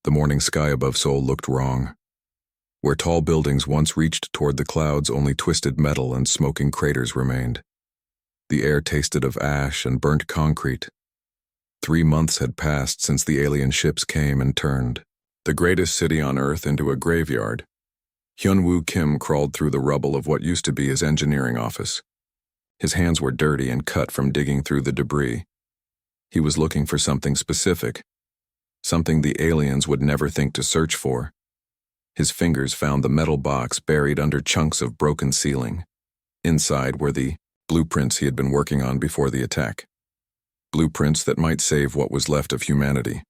The morning sky above Seoul looked wrong. Where tall buildings once reached toward the clouds, only twisted metal and smoking craters remained. The air tasted of ash and burnt concrete. 3 months had passed since the alien ships came and turned the greatest city on Earth into a graveyard. Hyun-woo Kim crawled through the rubble of what used to be his engineering office. His hands were dirty and cut from digging through the debris. He was looking for something specific, something the aliens would never think to search for. His fingers found the metal box buried under chunks of broken ceiling. Inside were the blueprints he had been working on before the attack. Blueprints that might save what was left of humanity.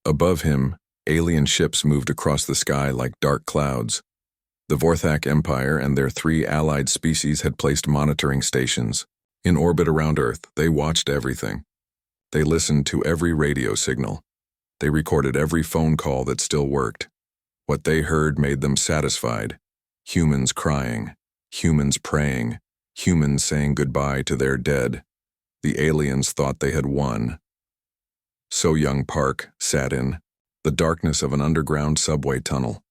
Above him, alien ships moved across the sky like dark clouds. The Vorthak Empire and their 3 allied species had placed monitoring stations. In orbit around Earth, they watched everything. They listened to every radio signal. They recorded every phone call that still worked. What they heard made them satisfied. Humans crying, humans praying, humans saying goodbye to their dead. The aliens thought they had won. So Young Park sat in the darkness of an underground subway tunnel.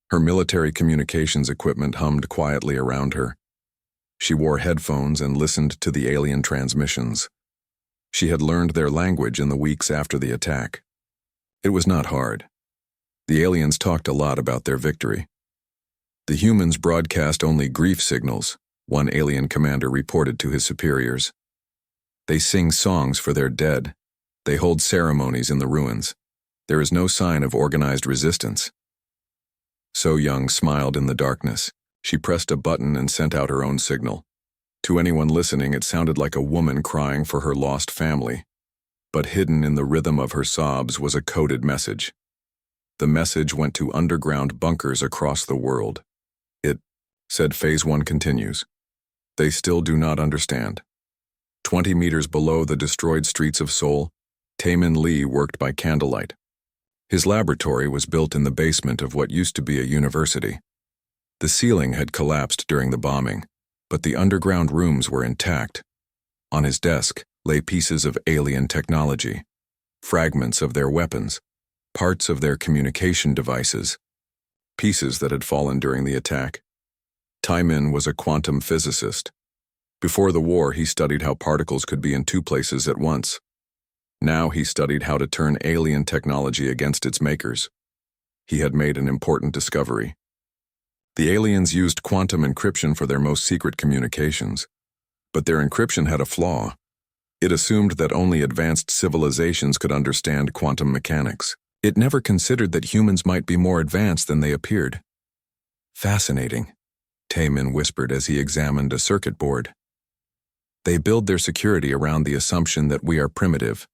Her military communications equipment hummed quietly around her. She wore headphones and listened to the alien transmissions. She had learned their language in the weeks after the attack. It was not hard. The aliens talked a lot about their victory. The humans broadcast only grief signals, one alien commander reported to his superiors. They sing songs for their dead. They hold ceremonies in the ruins. There is no sign of organized resistance. So Young smiled in the darkness. She pressed a button and sent out her own signal. To anyone listening, it sounded like a woman crying for her lost family. But hidden in the rhythm of her sobs was a coded message. The message went to underground bunkers across the world. It said Phase 1 continues. They still do not understand. 20 meters below the destroyed streets of Seoul, Taemin Lee worked by candlelight. His laboratory was built in the basement of what used to be a university. The ceiling had collapsed during the bombing, but the underground rooms were intact. On his desk lay pieces of alien technology, fragments of their weapons, parts of their communication devices, pieces that had fallen during the attack. Taemin was a quantum physicist. Before the war, he studied how particles could be in 2 places at once. Now he studied how to turn alien technology against its makers. He had made an important discovery. The aliens used quantum encryption for their most secret communications, but their encryption had a flaw. It assumed that only advanced civilizations could understand quantum mechanics. It never considered that humans might be more advanced than they appeared. Fascinating, Taemin whispered as he examined a circuit board. They build their security around the assumption that we are primitive.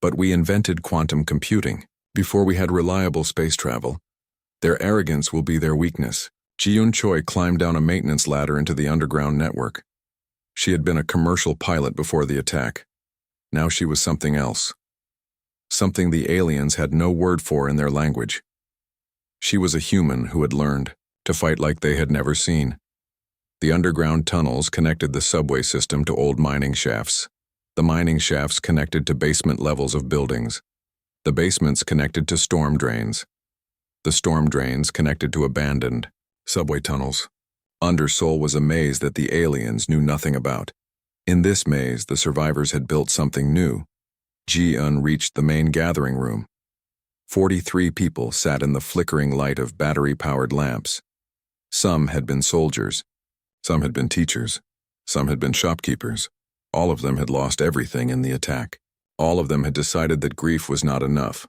But we invented quantum computing before we had reliable space travel. Their arrogance will be their weakness. Ji-Yoon Choi climbed down a maintenance ladder into the underground network. She had been a commercial pilot before the attack. Now she was something else. Something the aliens had no word for in their language. She was a human who had learned to fight like they had never seen. The underground tunnels connected the subway system to old mining shafts. The mining shafts connected to basement levels of buildings. The basements connected to storm drains. The storm drains connected to abandoned subway tunnels. Under Seoul was a maze that the aliens knew nothing about. In this maze, the survivors had built something new. Ji-Eun reached the main gathering room. 43 people sat in the flickering light of battery-powered lamps. Some had been soldiers. Some had been teachers. Some had been shopkeepers. All of them had lost everything in the attack. All of them had decided that grief was not enough.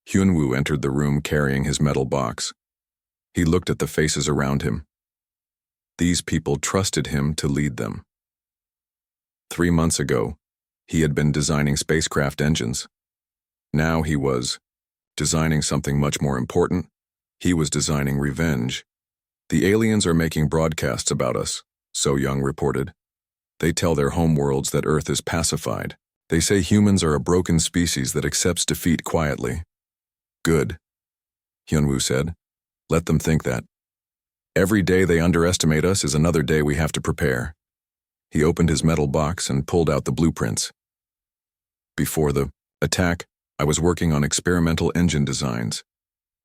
Hyun-woo entered the room carrying his metal box. He looked at the faces around him. These people trusted him to lead them. 3 months ago, he had been designing spacecraft engines. Now he was designing something much more important. He was designing revenge. The aliens are making broadcasts about us, So Young reported. They tell their homeworlds that Earth is pacified. They say humans are a broken species that accepts defeat quietly. Good, Hyun-woo said. Let them think that. Every day they underestimate us is another day we have to prepare. He opened his metal box and pulled out the blueprints. Before the attack, I was working on experimental engine designs.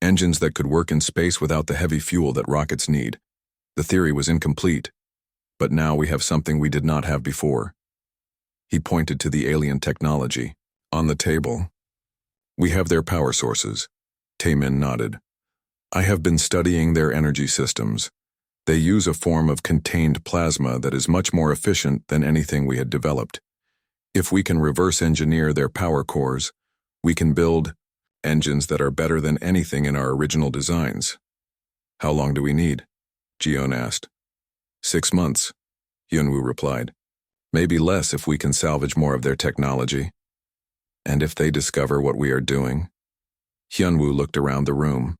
Engines that could work in space without the heavy fuel that rockets need. The theory was incomplete, but now we have something we did not have before. He pointed to the alien technology. On the table. We have their power sources. Taemin nodded. I have been studying their energy systems. They use a form of contained plasma that is much more efficient than anything we had developed. If we can reverse engineer their power cores, we can build engines that are better than anything in our original designs. How long do we need? Jiyeon asked. 6 months, Hyunwoo replied. Maybe less if we can salvage more of their technology. And if they discover what we are doing? Hyunwoo looked around the room.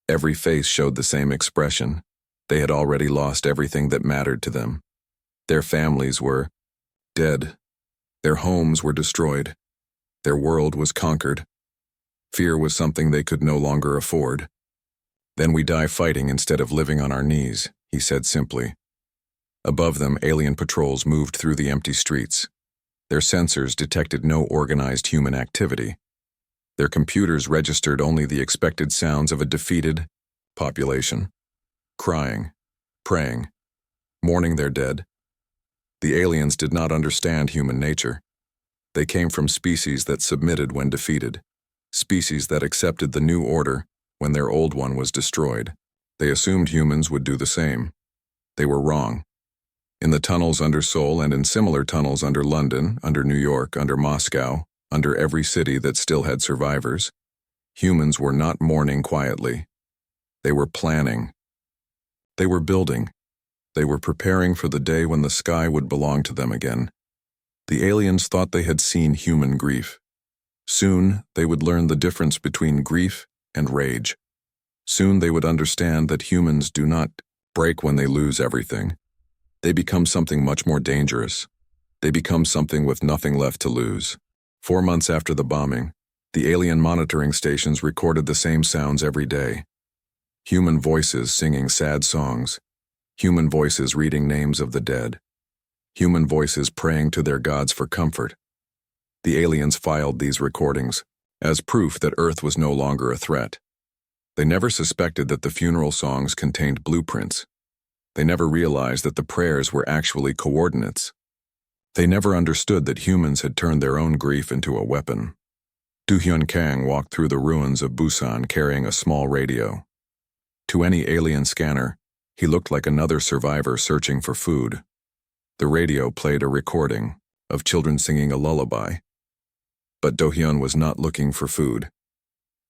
Every face showed the same expression. They had already lost everything that mattered to them. Their families were dead. Their homes were destroyed. Their world was conquered. Fear was something they could no longer afford. Then we die fighting instead of living on our knees, he said simply. Above them, alien patrols moved through the empty streets. Their sensors detected no organized human activity. Their computers registered only the expected sounds of a defeated population. Crying, praying, mourning their dead. The aliens did not understand human nature. They came from species that submitted when defeated, species that accepted the new order when their old one was destroyed. They assumed humans would do the same. They were wrong. In the tunnels under Seoul and in similar tunnels under London, under New York, under Moscow, under every city that still had survivors, humans were not mourning quietly. They were planning. They were building. They were preparing for the day when the sky would belong to them again. The aliens thought they had seen human grief. Soon, they would learn the difference between grief and rage. Soon they would understand that humans do not break when they lose everything. They become something much more dangerous. They become something with nothing left to lose. 4 months after the bombing, the alien monitoring stations recorded the same sounds every day. Human voices singing sad songs. Human voices reading names of the dead. Human voices praying to their gods for comfort. The aliens filed these recordings as proof that Earth was no longer a threat. They never suspected that the funeral songs contained blueprints. They never realized that the prayers were actually coordinates. They never understood that humans had turned their own grief into a weapon. Do-hyun Kang walked through the ruins of Busan carrying a small radio. To any alien scanner, he looked like another survivor searching for food. The radio played a recording of children singing a lullaby. But Do-hyun was not looking for food.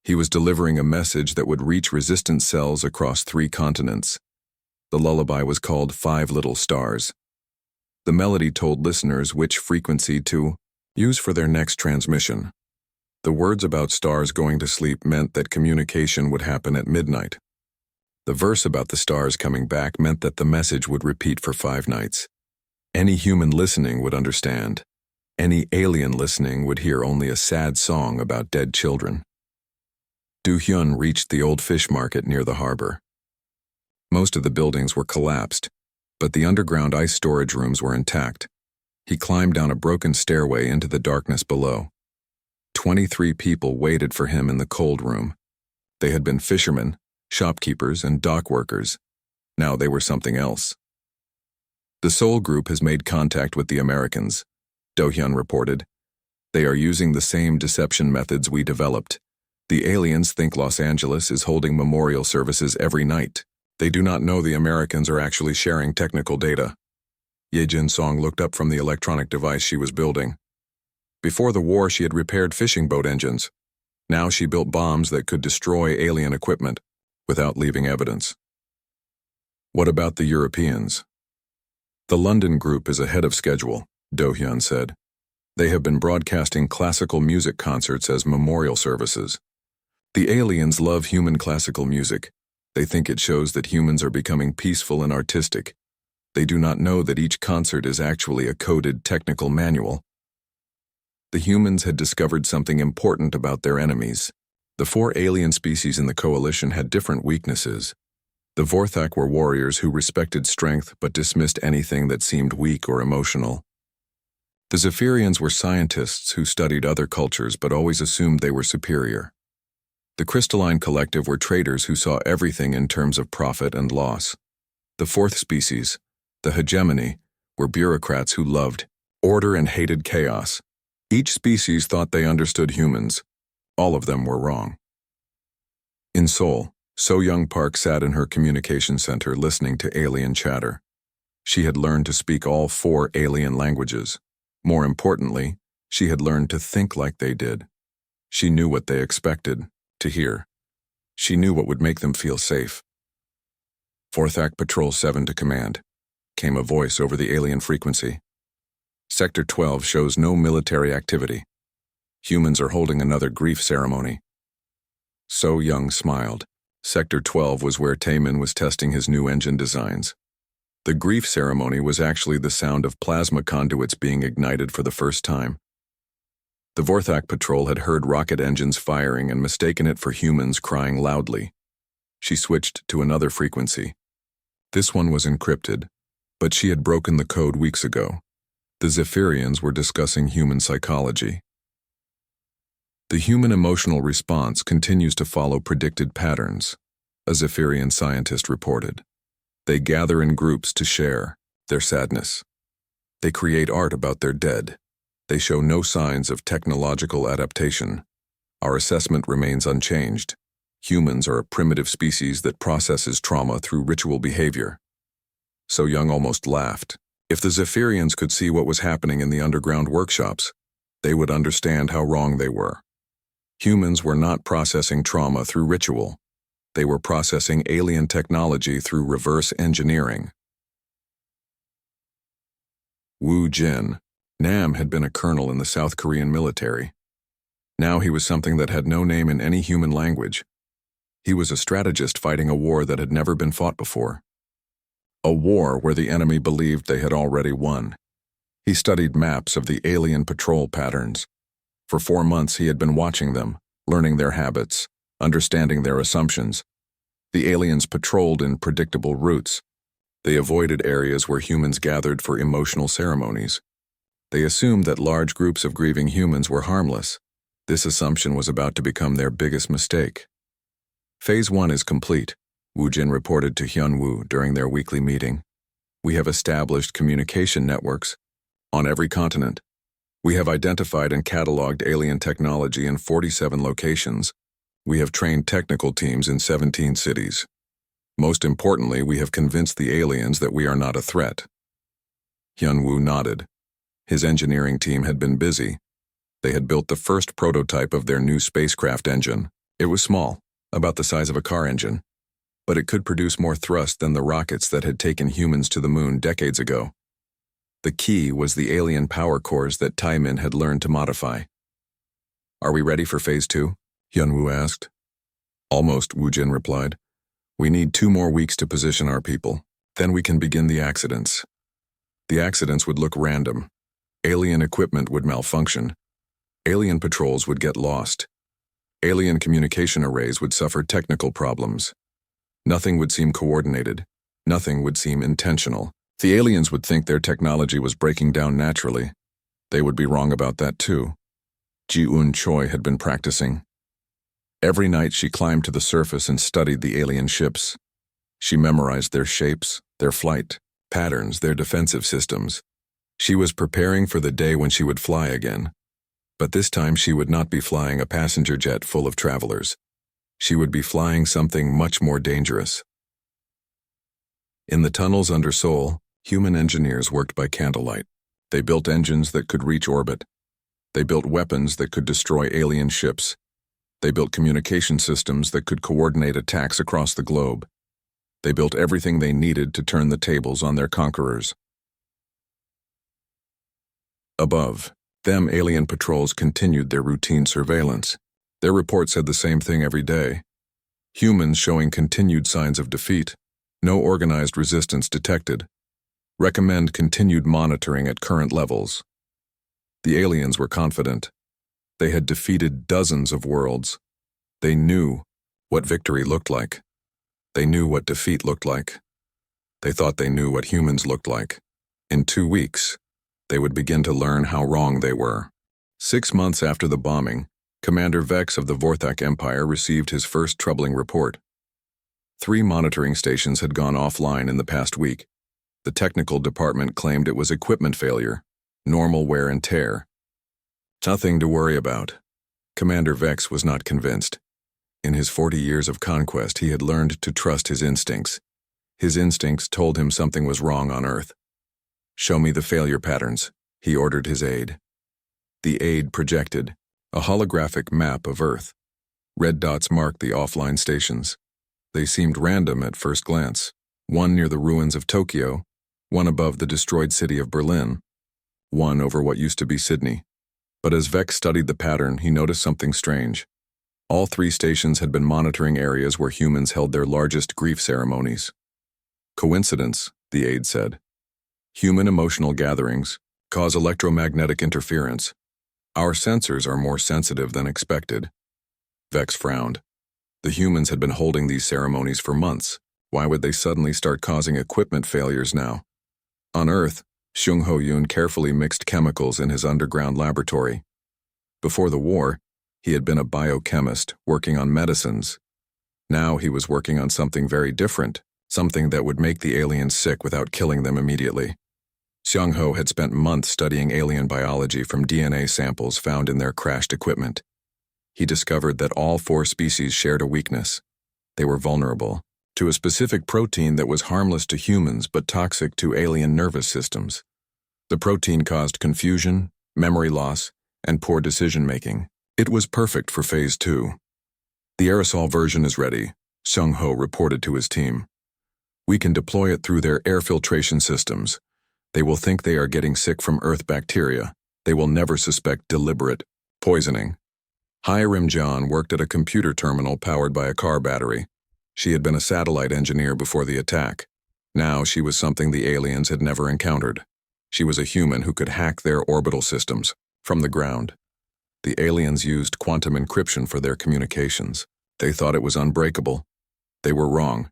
He was delivering a message that would reach resistant cells across 3 continents. The lullaby was called 5 Little Stars. The melody told listeners which frequency to use for their next transmission. The words about stars going to sleep meant that communication would happen at midnight. The verse about the stars coming back meant that the message would repeat for 5 nights. Any human listening would understand. Any alien listening would hear only a sad song about dead children. Do-hyun reached the old fish market near the harbor. Most of the buildings were collapsed, but the underground ice storage rooms were intact. He climbed down a broken stairway into the darkness below. 23 people waited for him in the cold room. They had been fishermen, shopkeepers, and dock workers. Now they were something else. The Seoul group has made contact with the Americans, Do-hyun reported. They are using the same deception methods we developed. The aliens think Los Angeles is holding memorial services every night. They do not know the Americans are actually sharing technical data. Ye Jin-song looked up from the electronic device she was building. Before the war, she had repaired fishing boat engines. Now she built bombs that could destroy alien equipment without leaving evidence. What about the Europeans? The London group is ahead of schedule, Do-hyun said. They have been broadcasting classical music concerts as memorial services. The aliens love human classical music. They think it shows that humans are becoming peaceful and artistic. They do not know that each concert is actually a coded technical manual. The humans had discovered something important about their enemies. The 4 alien species in the coalition had different weaknesses. The Vorthak were warriors who respected strength but dismissed anything that seemed weak or emotional. The Zephyrians were scientists who studied other cultures but always assumed they were superior. The Crystalline Collective were traders who saw everything in terms of profit and loss. The fourth species, the Hegemony, were bureaucrats who loved order and hated chaos. Each species thought they understood humans. All of them were wrong. In Seoul, So-Young Park sat in her communication center listening to alien chatter. She had learned to speak all 4 alien languages. More importantly, she had learned to think like they did. She knew what they expected to hear. She knew what would make them feel safe. Fourth Act Patrol 7 to command, came a voice over the alien frequency. Sector 12 shows no military activity. Humans are holding another grief ceremony. So-Young smiled. Sector 12 was where Taemin was testing his new engine designs. The grief ceremony was actually the sound of plasma conduits being ignited for the first time. The Vorthak Patrol had heard rocket engines firing and mistaken it for humans crying loudly. She switched to another frequency. This one was encrypted, but she had broken the code weeks ago. The Zephyrians were discussing human psychology. The human emotional response continues to follow predicted patterns, a Zephyrian scientist reported. They gather in groups to share their sadness. They create art about their dead. They show no signs of technological adaptation. Our assessment remains unchanged. Humans are a primitive species that processes trauma through ritual behavior. So-Young almost laughed. If the Zephyrians could see what was happening in the underground workshops, they would understand how wrong they were. Humans were not processing trauma through ritual. They were processing alien technology through reverse engineering. Woo Jin. Nam had been a colonel in the South Korean military. Now he was something that had no name in any human language. He was a strategist fighting a war that had never been fought before. A war where the enemy believed they had already won. He studied maps of the alien patrol patterns. For 4 months he had been watching them, learning their habits, understanding their assumptions. The aliens patrolled in predictable routes. They avoided areas where humans gathered for emotional ceremonies. They assumed that large groups of grieving humans were harmless. This assumption was about to become their biggest mistake. Phase 1 is complete, Woo Jin reported to Hyun Woo during their weekly meeting. We have established communication networks on every continent. We have identified and cataloged alien technology in 47 locations. We have trained technical teams in 17 cities. Most importantly, we have convinced the aliens that we are not a threat. Hyun Woo nodded. His engineering team had been busy. They had built the first prototype of their new spacecraft engine. It was small, about the size of a car engine, but it could produce more thrust than the rockets that had taken humans to the moon decades ago. The key was the alien power cores that Taemin had learned to modify. Are we ready for Phase 2? Hyun Woo asked. Almost, Woo Jin replied. We need 2 more weeks to position our people. Then we can begin the accidents. The accidents would look random. Alien equipment would malfunction. Alien patrols would get lost. Alien communication arrays would suffer technical problems. Nothing would seem coordinated. Nothing would seem intentional. The aliens would think their technology was breaking down naturally. They would be wrong about that too. Ji-un Choi had been practicing. Every night she climbed to the surface and studied the alien ships. She memorized their shapes, their flight patterns, their defensive systems. She was preparing for the day when she would fly again. But this time she would not be flying a passenger jet full of travelers. She would be flying something much more dangerous. In the tunnels under Seoul, human engineers worked by candlelight. They built engines that could reach orbit. They built weapons that could destroy alien ships. They built communication systems that could coordinate attacks across the globe. They built everything they needed to turn the tables on their conquerors. Above them, alien patrols continued their routine surveillance. Their report said the same thing every day. Humans showing continued signs of defeat. No organized resistance detected. Recommend continued monitoring at current levels. The aliens were confident. They had defeated dozens of worlds. They knew what victory looked like. They knew what defeat looked like. They thought they knew what humans looked like. In 2 weeks, They would begin to learn how wrong they were. 6 months after the bombing, Commander Vex of the Vorthak Empire received his first troubling report. 3 monitoring stations had gone offline in the past week. The technical department claimed it was equipment failure, normal wear and tear. Nothing to worry about. Commander Vex was not convinced. In his 40 years of conquest, he had learned to trust his instincts. His instincts told him something was wrong on Earth. "Show me the failure patterns," he ordered his aide. The aide projected a holographic map of Earth. Red dots marked the offline stations. They seemed random at first glance. One near the ruins of Tokyo, one above the destroyed city of Berlin, one over what used to be Sydney. But as Vex studied the pattern, he noticed something strange. All 3 stations had been monitoring areas where humans held their largest grief ceremonies. "Coincidence," the aide said. "Human emotional gatherings cause electromagnetic interference. Our sensors are more sensitive than expected." Vex frowned. The humans had been holding these ceremonies for months. Why would they suddenly start causing equipment failures now? On Earth, Xiong Ho-Yun carefully mixed chemicals in his underground laboratory. Before the war, he had been a biochemist working on medicines. Now he was working on something very different, something that would make the aliens sick without killing them immediately. Xiong Ho had spent months studying alien biology from DNA samples found in their crashed equipment. He discovered that all 4 species shared a weakness. They were vulnerable to a specific protein that was harmless to humans but toxic to alien nervous systems. The protein caused confusion, memory loss, and poor decision-making. It was perfect for Phase 2. "The aerosol version is ready," Xiong Ho reported to his team. "We can deploy it through their air filtration systems. They will think they are getting sick from Earth bacteria. They will never suspect deliberate poisoning." Hiram John worked at a computer terminal powered by a car battery. She had been a satellite engineer before the attack. Now she was something the aliens had never encountered. She was a human who could hack their orbital systems from the ground. The aliens used quantum encryption for their communications. They thought it was unbreakable. They were wrong.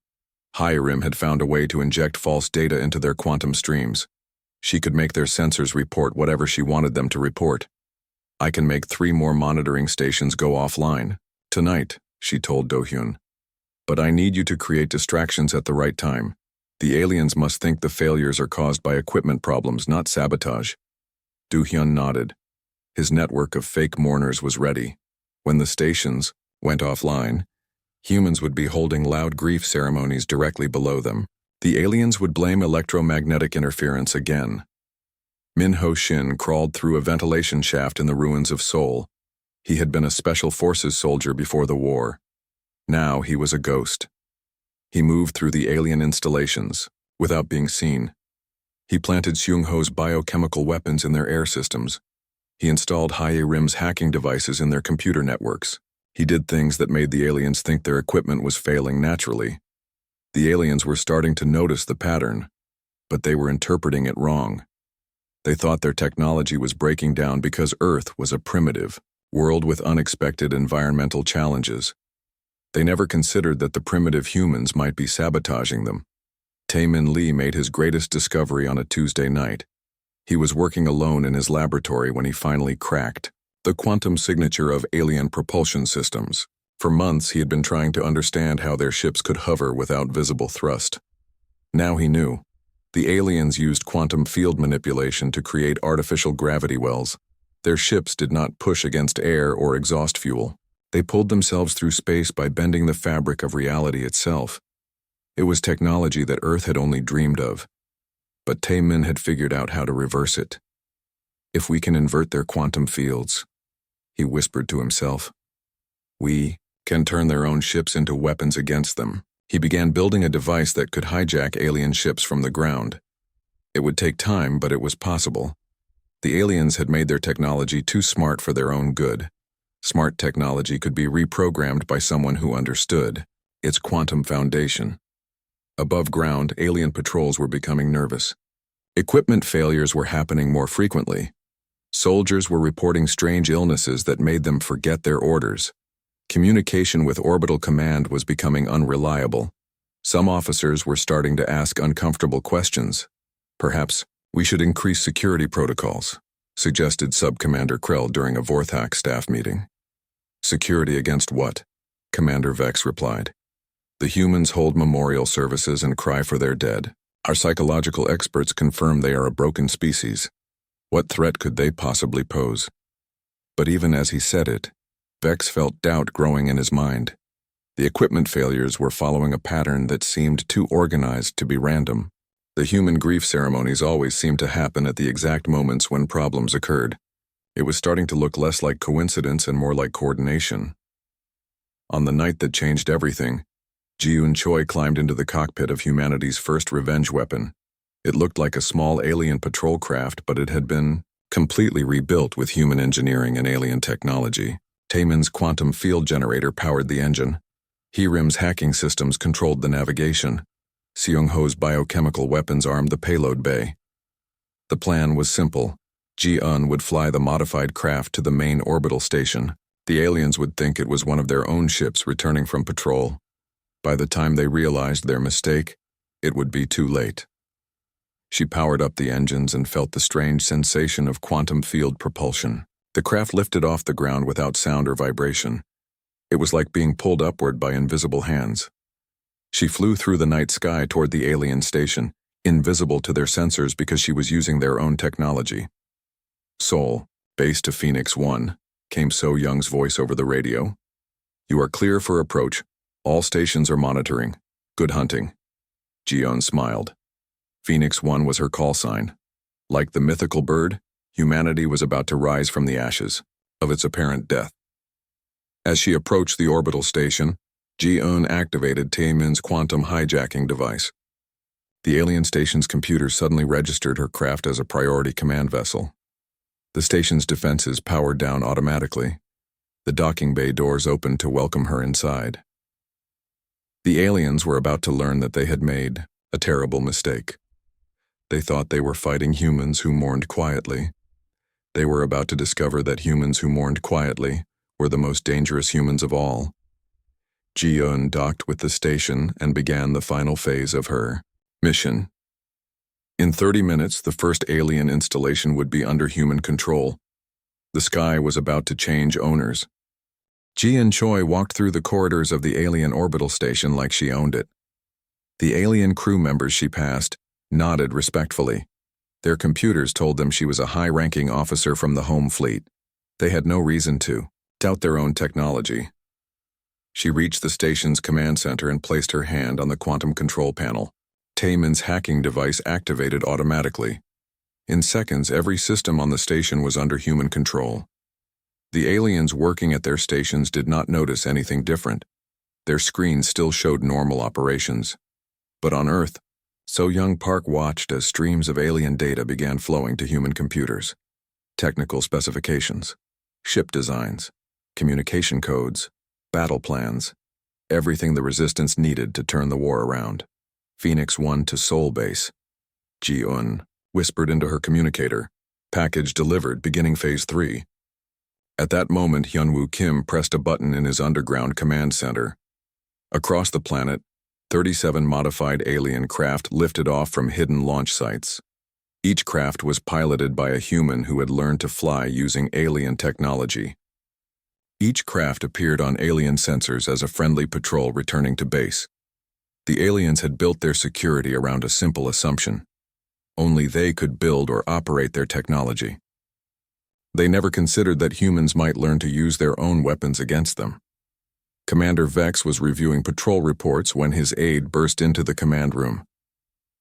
Hiram had found a way to inject false data into their quantum streams. She could make their sensors report whatever she wanted them to report. "I can make 3 more monitoring stations go offline tonight," she told Do-hyun. "But I need you to create distractions at the right time. The aliens must think the failures are caused by equipment problems, not sabotage." Do-hyun nodded. His network of fake mourners was ready. When the stations went offline, humans would be holding loud grief ceremonies directly below them. The aliens would blame electromagnetic interference again. Min Ho Shin crawled through a ventilation shaft in the ruins of Seoul. He had been a special forces soldier before the war. Now he was a ghost. He moved through the alien installations without being seen. He planted Xiong Ho's biochemical weapons in their air systems. He installed Hiram's hacking devices in their computer networks. He did things that made the aliens think their equipment was failing naturally. The aliens were starting to notice the pattern, but they were interpreting it wrong. They thought their technology was breaking down because Earth was a primitive world with unexpected environmental challenges. They never considered that the primitive humans might be sabotaging them. Tae-min Lee made his greatest discovery on a Tuesday night. He was working alone in his laboratory when he finally cracked the quantum signature of alien propulsion systems. For months, he had been trying to understand how their ships could hover without visible thrust. Now he knew. The aliens used quantum field manipulation to create artificial gravity wells. Their ships did not push against air or exhaust fuel. They pulled themselves through space by bending the fabric of reality itself. It was technology that Earth had only dreamed of. But Tae-min had figured out how to reverse it. "If we can invert their quantum fields," he whispered to himself, "we can turn their own ships into weapons against them." He began building a device that could hijack alien ships from the ground. It would take time, but it was possible. The aliens had made their technology too smart for their own good. Smart technology could be reprogrammed by someone who understood its quantum foundation. Above ground, alien patrols were becoming nervous. Equipment failures were happening more frequently. Soldiers were reporting strange illnesses that made them forget their orders. Communication with orbital command was becoming unreliable. Some officers were starting to ask uncomfortable questions. Perhaps "We should increase security protocols," suggested Sub-Commander Krell during a Vorthak staff meeting. "Security against what?" Commander Vex replied. "The humans hold memorial services and cry for their dead. Our psychological experts confirm they are a broken species. What threat could they possibly pose?" But even as he said it, Vex felt doubt growing in his mind. The equipment failures were following a pattern that seemed too organized to be random. The human grief ceremonies always seemed to happen at the exact moments when problems occurred. It was starting to look less like coincidence and more like coordination. On the night that changed everything, Ji-Un Choi climbed into the cockpit of humanity's first revenge weapon. It looked like a small alien patrol craft, but it had been completely rebuilt with human engineering and alien technology. Taemin's quantum field generator powered the engine. Hirim's hacking systems controlled the navigation. Seung-ho's biochemical weapons armed the payload bay. The plan was simple. Ji-Un would fly the modified craft to the main orbital station. The aliens would think it was one of their own ships returning from patrol. By the time they realized their mistake, it would be too late. She powered up the engines and felt the strange sensation of quantum field propulsion. The craft lifted off the ground without sound or vibration. It was like being pulled upward by invisible hands. She flew through the night sky toward the alien station, invisible to their sensors because she was using their own technology. "Seoul, base to Phoenix 1, came So Young's voice over the radio. "You are clear for approach. All stations are monitoring. Good hunting." Ji-Un smiled. Phoenix 1 was her call sign. Like the mythical bird, humanity was about to rise from the ashes of its apparent death. As she approached the orbital station, Ji-Un activated Taemin's quantum hijacking device. The alien station's computer suddenly registered her craft as a priority command vessel. The station's defenses powered down automatically. The docking bay doors opened to welcome her inside. The aliens were about to learn that they had made a terrible mistake. They thought they were fighting humans who mourned quietly. They were about to discover that humans who mourned quietly were the most dangerous humans of all. Ji-Un docked with the station and began the final phase of her mission. In 30 minutes, the first alien installation would be under human control. The sky was about to change owners. Ji-Un Choi walked through the corridors of the alien orbital station like she owned it. The alien crew members she passed nodded respectfully. Their computers told them she was a high-ranking officer from the home fleet. They had no reason to doubt their own technology. She reached the station's command center and placed her hand on the quantum control panel. Taemin's hacking device activated automatically. In seconds, every system on the station was under human control. The aliens working at their stations did not notice anything different. Their screens still showed normal operations. But on Earth, So Young Park watched as streams of alien data began flowing to human computers. Technical specifications, ship designs, communication codes, battle plans, everything the Resistance needed to turn the war around. Phoenix 1 to Seoul base. Ji-Un whispered into her communicator. "Package delivered, beginning Phase 3. At that moment, Hyunwoo Kim pressed a button in his underground command center. Across the planet, 37 modified alien craft lifted off from hidden launch sites. Each craft was piloted by a human who had learned to fly using alien technology. Each craft appeared on alien sensors as a friendly patrol returning to base. The aliens had built their security around a simple assumption. Only they could build or operate their technology. They never considered that humans might learn to use their own weapons against them. Commander Vex was reviewing patrol reports when his aide burst into the command room.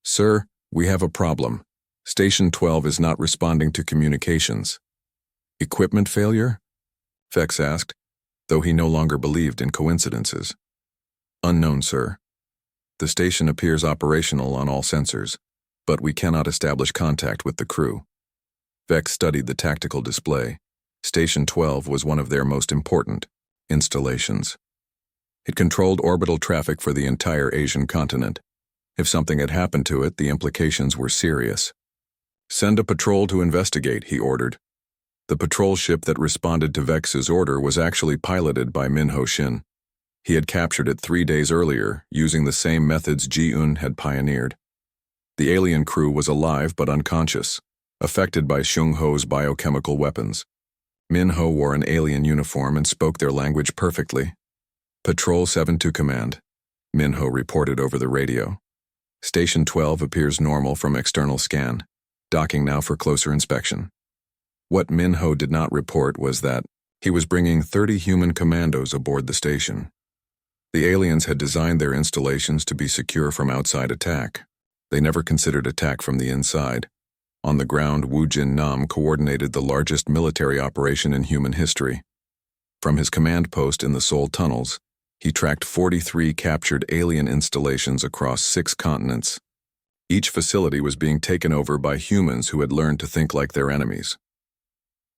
"Sir, we have a problem. Station 12 is not responding to communications." "Equipment failure?" Vex asked, though he no longer believed in coincidences. "Unknown, sir. The station appears operational on all sensors, but we cannot establish contact with the crew." Vex studied the tactical display. Station 12 was one of their most important installations. It controlled orbital traffic for the entire Asian continent. If something had happened to it, the implications were serious. "Send a patrol to investigate," he ordered. The patrol ship that responded to Vex's order was actually piloted by Min Ho Shin. He had captured it 3 days earlier, using the same methods Ji-Un had pioneered. The alien crew was alive but unconscious, affected by Shung Ho's biochemical weapons. Min Ho wore an alien uniform and spoke their language perfectly. Patrol 7 to command, Min Ho reported over the radio. Station 12 appears normal from external scan, docking now for closer inspection. What Min Ho did not report was that he was bringing 30 human commandos aboard the station. The aliens had designed their installations to be secure from outside attack. They never considered attack from the inside. On the ground, Wu Jin Nam coordinated the largest military operation in human history. From his command post in the Seoul tunnels, he tracked 43 captured alien installations across 6 continents. Each facility was being taken over by humans who had learned to think like their enemies.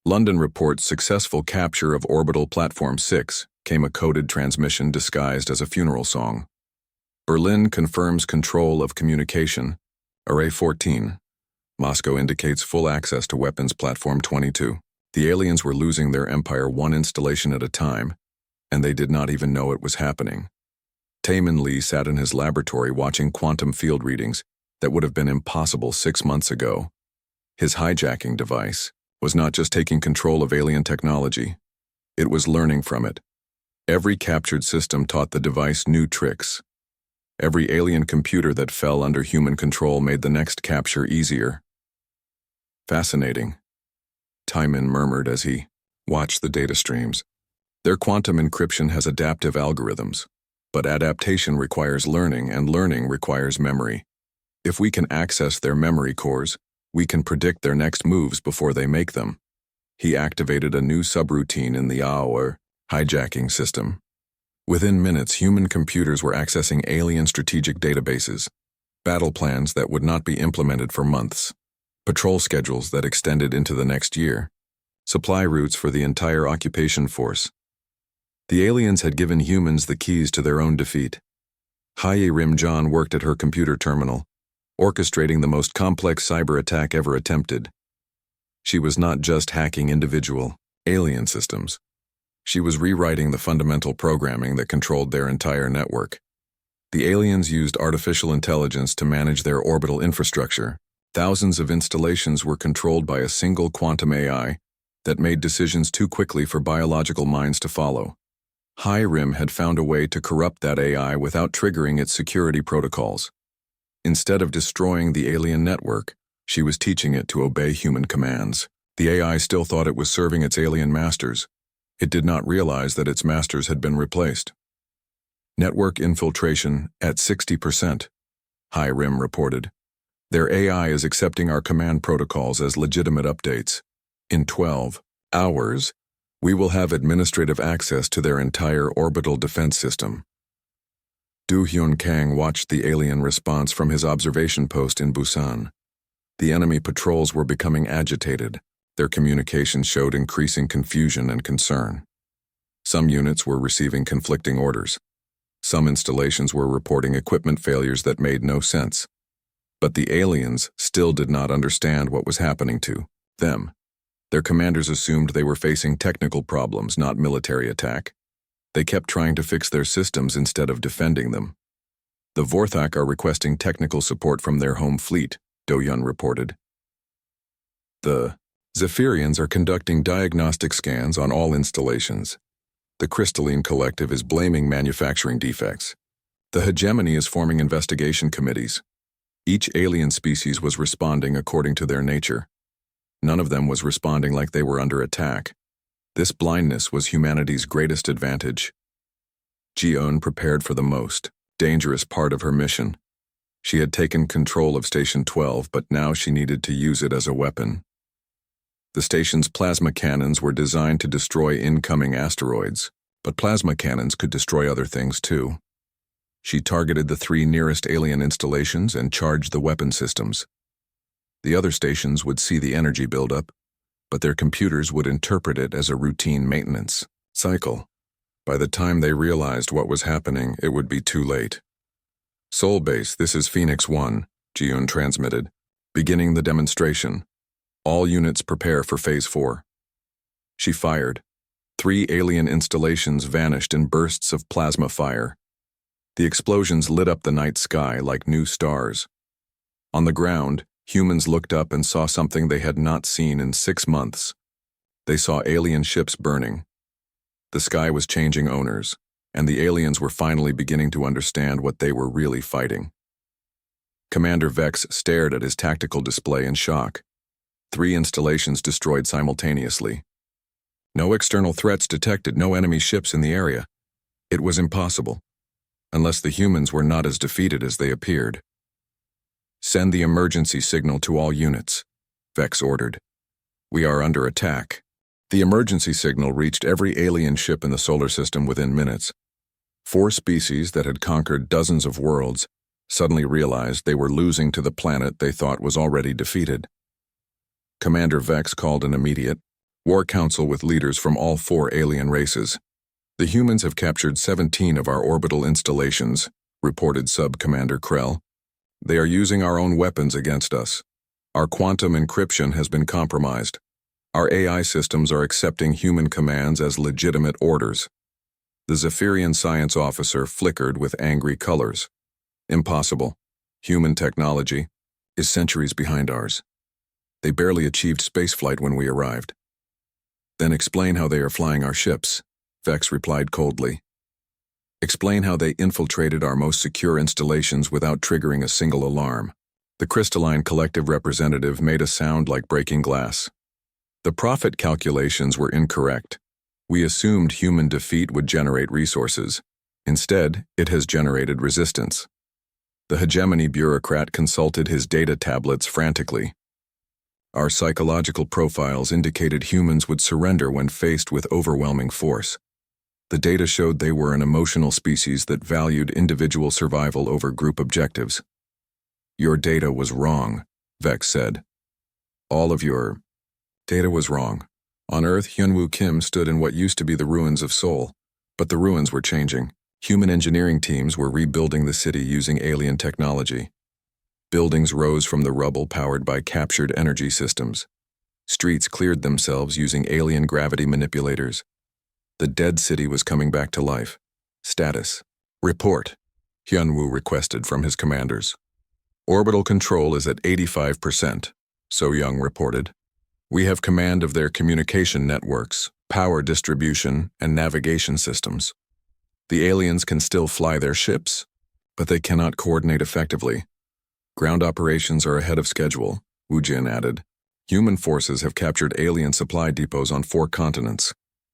London reports successful capture of Orbital Platform 6, came a coded transmission disguised as a funeral song. Berlin confirms control of communication. Array 14. Moscow indicates full access to Weapons Platform 22. The aliens were losing their Empire one installation at a time, and they did not even know it was happening. Taemin Lee sat in his laboratory watching quantum field readings that would have been impossible 6 months ago. His hijacking device was not just taking control of alien technology, it was learning from it. Every captured system taught the device new tricks. Every alien computer that fell under human control made the next capture easier. Fascinating, Taemin murmured as he watched the data streams. Their quantum encryption has adaptive algorithms, but adaptation requires learning, and learning requires memory. If we can access their memory cores, we can predict their next moves before they make them. He activated a new subroutine in the AOR hijacking system. Within minutes, human computers were accessing alien strategic databases, battle plans that would not be implemented for months, patrol schedules that extended into the next year, supply routes for the entire occupation force. The aliens had given humans the keys to their own defeat. Haye Rim John worked at her computer terminal, orchestrating the most complex cyber attack ever attempted. She was not just hacking individual alien systems. She was rewriting the fundamental programming that controlled their entire network. The aliens used artificial intelligence to manage their orbital infrastructure. Thousands of installations were controlled by a single quantum AI that made decisions too quickly for biological minds to follow. Haye Rim had found a way to corrupt that AI without triggering its security protocols. Instead of destroying the alien network, she was teaching it to obey human commands. The AI still thought it was serving its alien masters. It did not realize that its masters had been replaced. Network infiltration at 60%, Haye Rim reported. Their AI is accepting our command protocols as legitimate updates. In 12 hours, we will have administrative access to their entire orbital defense system. Du Hyun Kang watched the alien response from his observation post in Busan. The enemy patrols were becoming agitated. Their communications showed increasing confusion and concern. Some units were receiving conflicting orders. Some installations were reporting equipment failures that made no sense. But the aliens still did not understand what was happening to them. Their commanders assumed they were facing technical problems, not military attack. They kept trying to fix their systems instead of defending them. The Vorthak are requesting technical support from their home fleet, Do-Yun reported. The Zephyrians are conducting diagnostic scans on all installations. The Crystalline Collective is blaming manufacturing defects. The Hegemony is forming investigation committees. Each alien species was responding according to their nature. None of them was responding like they were under attack. This blindness was humanity's greatest advantage. Ji-eun prepared for the most dangerous part of her mission. She had taken control of Station 12, but now she needed to use it as a weapon. The station's plasma cannons were designed to destroy incoming asteroids, but plasma cannons could destroy other things too. She targeted the 3 nearest alien installations and charged the weapon systems. The other stations would see the energy buildup, but their computers would interpret it as a routine maintenance cycle. By the time they realized what was happening, it would be too late. Seoul Base, this is Phoenix 1, Ji-eun transmitted. Beginning the demonstration. All units prepare for Phase 4. She fired. 3 alien installations vanished in bursts of plasma fire. The explosions lit up the night sky like new stars. On the ground, humans looked up and saw something they had not seen in 6 months. They saw alien ships burning. The sky was changing owners, and the aliens were finally beginning to understand what they were really fighting. Commander Vex stared at his tactical display in shock. 3 installations destroyed simultaneously. No external threats detected, no enemy ships in the area. It was impossible, unless the humans were not as defeated as they appeared. "Send the emergency signal to all units," Vex ordered. "We are under attack." The emergency signal reached every alien ship in the solar system within minutes. 4 species that had conquered dozens of worlds suddenly realized they were losing to the planet they thought was already defeated. Commander Vex called an immediate war council with leaders from all 4 alien races. "The humans have captured 17 of our orbital installations," reported Sub-Commander Krell. "They are using our own weapons against us. Our quantum encryption has been compromised. Our AI systems are accepting human commands as legitimate orders." The Zephyrian science officer flickered with angry colors. "Impossible. Human technology is centuries behind ours. They barely achieved spaceflight when we arrived." "Then explain how they are flying our ships," Vex replied coldly. "Explain how they infiltrated our most secure installations without triggering a single alarm." The crystalline collective representative made a sound like breaking glass. "The profit calculations were incorrect. We assumed human defeat would generate resources. Instead, it has generated resistance." The hegemony bureaucrat consulted his data tablets frantically. "Our psychological profiles indicated humans would surrender when faced with overwhelming force. The data showed they were an emotional species that valued individual survival over group objectives." "Your data was wrong," Vex said. "All of your data was wrong. On Earth, Hyunwoo Kim stood in what used to be the ruins of Seoul, but the ruins were changing. Human engineering teams were rebuilding the city using alien technology. Buildings rose from the rubble powered by captured energy systems. Streets cleared themselves using alien gravity manipulators. The dead city was coming back to life. Status. Report, Hyunwoo requested from his commanders. "Orbital control is at 85%, So Young reported. "We have command of their communication networks, power distribution, and navigation systems. The aliens can still fly their ships, but they cannot coordinate effectively. Ground operations are ahead of schedule," Woo Jin added. "Human forces have captured alien supply depots on 4 continents.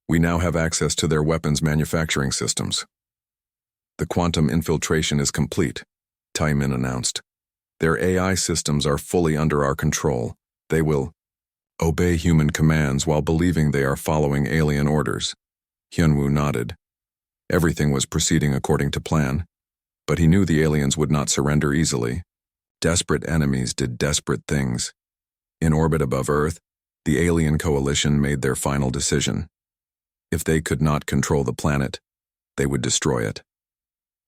We now have access to their weapons manufacturing systems." "The quantum infiltration is complete," Taimin announced. "Their AI systems are fully under our control. They will obey human commands while believing they are following alien orders." Hyunwoo nodded. Everything was proceeding according to plan, but he knew the aliens would not surrender easily. Desperate enemies did desperate things. In orbit above Earth, the alien coalition made their final decision. If they could not control the planet, they would destroy it.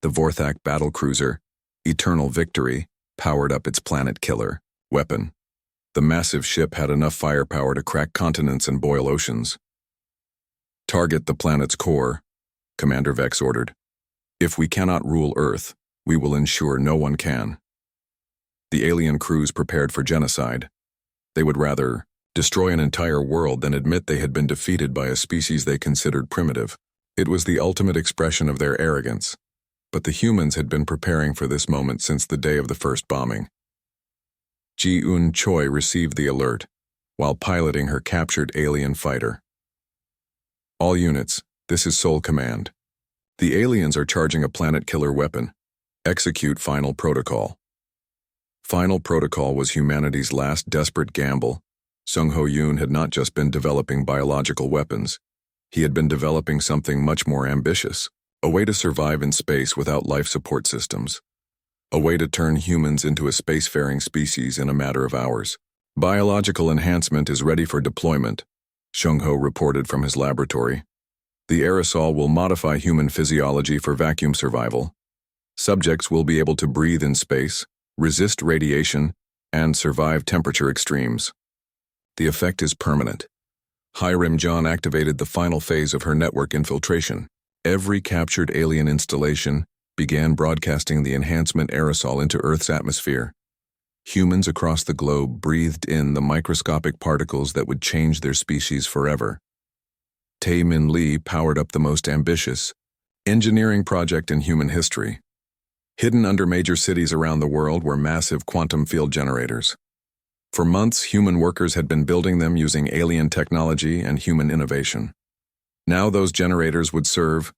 The Vorthak battlecruiser, Eternal Victory, powered up its planet killer weapon. The massive ship had enough firepower to crack continents and boil oceans. "Target the planet's core," Commander Vex ordered. "If we cannot rule Earth, we will ensure no one can." The alien crews prepared for genocide. They would rather destroy an entire world than admit they had been defeated by a species they considered primitive. It was the ultimate expression of their arrogance, but the humans had been preparing for this moment since the day of the first bombing. Ji-eun Choi received the alert while piloting her captured alien fighter. "All units, this is Seoul Command. The aliens are charging a planet-killer weapon. Execute Final Protocol." Final Protocol was humanity's last desperate gamble. Sung Ho-yoon had not just been developing biological weapons. He had been developing something much more ambitious, a way to survive in space without life support systems, a way to turn humans into a spacefaring species in a matter of hours. "Biological enhancement is ready for deployment," Sung Ho reported from his laboratory. "The aerosol will modify human physiology for vacuum survival. Subjects will be able to breathe in space, resist radiation, and survive temperature extremes. The effect is permanent." Hiram John activated the final phase of her network infiltration. Every captured alien installation began broadcasting the enhancement aerosol into Earth's atmosphere. Humans across the globe breathed in the microscopic particles that would change their species forever. Tae-Min Lee powered up the most ambitious engineering project in human history. Hidden under major cities around the world were massive quantum field generators. For months, human workers had been building them using alien technology and human innovation. Now those generators would serve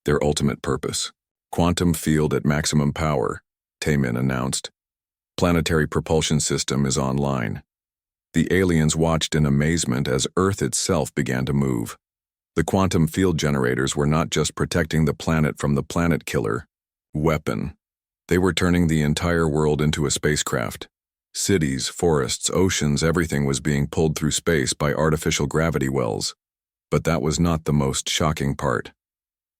their ultimate purpose. Quantum field at maximum power, Tae-Min announced. Planetary propulsion system is online. The aliens watched in amazement as Earth itself began to move. The quantum field generators were not just protecting the planet from the planet killer weapon. They were turning the entire world into a spacecraft. Cities, forests, oceans, everything was being pulled through space by artificial gravity wells. But that was not the most shocking part.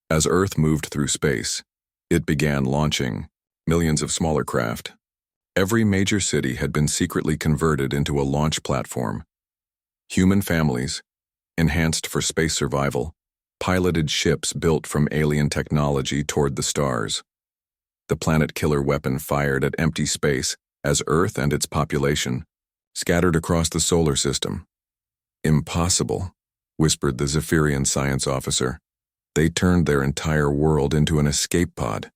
As Earth moved through space, it began launching millions of smaller craft. Every major city had been secretly converted into a launch platform. Human families, enhanced for space survival, piloted ships built from alien technology toward the stars. The planet killer weapon fired at empty space as Earth and its population scattered across the solar system. Impossible, whispered the Zephyrian science officer. They turned their entire world into an escape pod.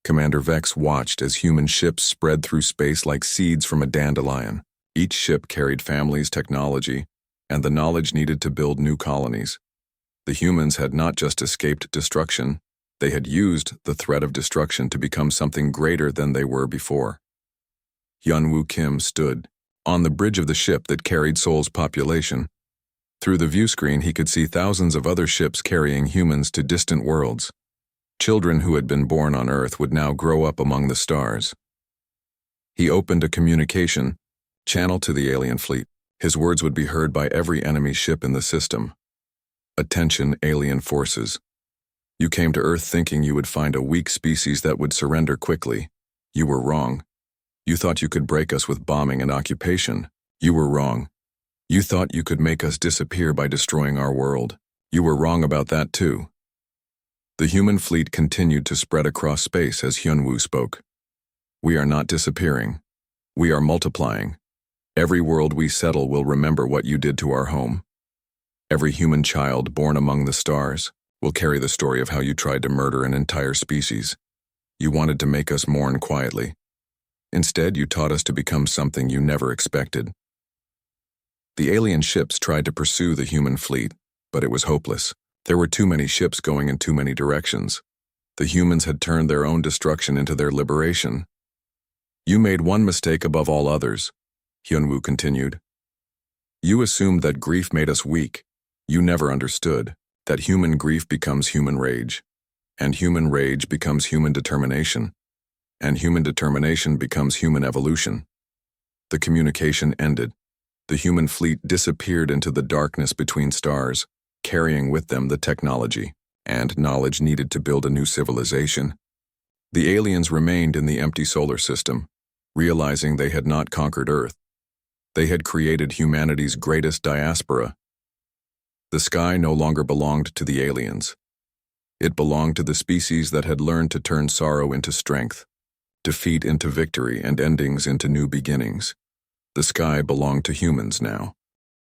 Commander Vex watched as human ships spread through space like seeds from a dandelion. Each ship carried families, technology, and the knowledge needed to build new colonies. The humans had not just escaped destruction, they had used the threat of destruction to become something greater than they were before. Hyun-Woo Kim stood on the bridge of the ship that carried Seoul's population. Through the view screen, he could see thousands of other ships carrying humans to distant worlds. Children who had been born on Earth would now grow up among the stars. He opened a communication channel to the alien fleet. His words would be heard by every enemy ship in the system. Attention, alien forces. You came to Earth thinking you would find a weak species that would surrender quickly. You were wrong. You thought you could break us with bombing and occupation. You were wrong. You thought you could make us disappear by destroying our world. You were wrong about that too. The human fleet continued to spread across space as Hyun-Woo spoke. We are not disappearing. We are multiplying. Every world we settle will remember what you did to our home. Every human child born among the stars will carry the story of how you tried to murder an entire species. You wanted to make us mourn quietly. Instead, you taught us to become something you never expected. The alien ships tried to pursue the human fleet, but it was hopeless. There were too many ships going in too many directions. The humans had turned their own destruction into their liberation. You made one mistake above all others, Hyun-Woo continued. You assumed that grief made us weak. You never understood that human grief becomes human rage, and human rage becomes human determination, and human determination becomes human evolution. The communication ended. The human fleet disappeared into the darkness between stars, carrying with them the technology and knowledge needed to build a new civilization. The aliens remained in the empty solar system, realizing they had not conquered Earth. They had created humanity's greatest diaspora. The sky no longer belonged to the aliens. It belonged to the species that had learned to turn sorrow into strength, defeat into victory, and endings into new beginnings. The sky belonged to humans now.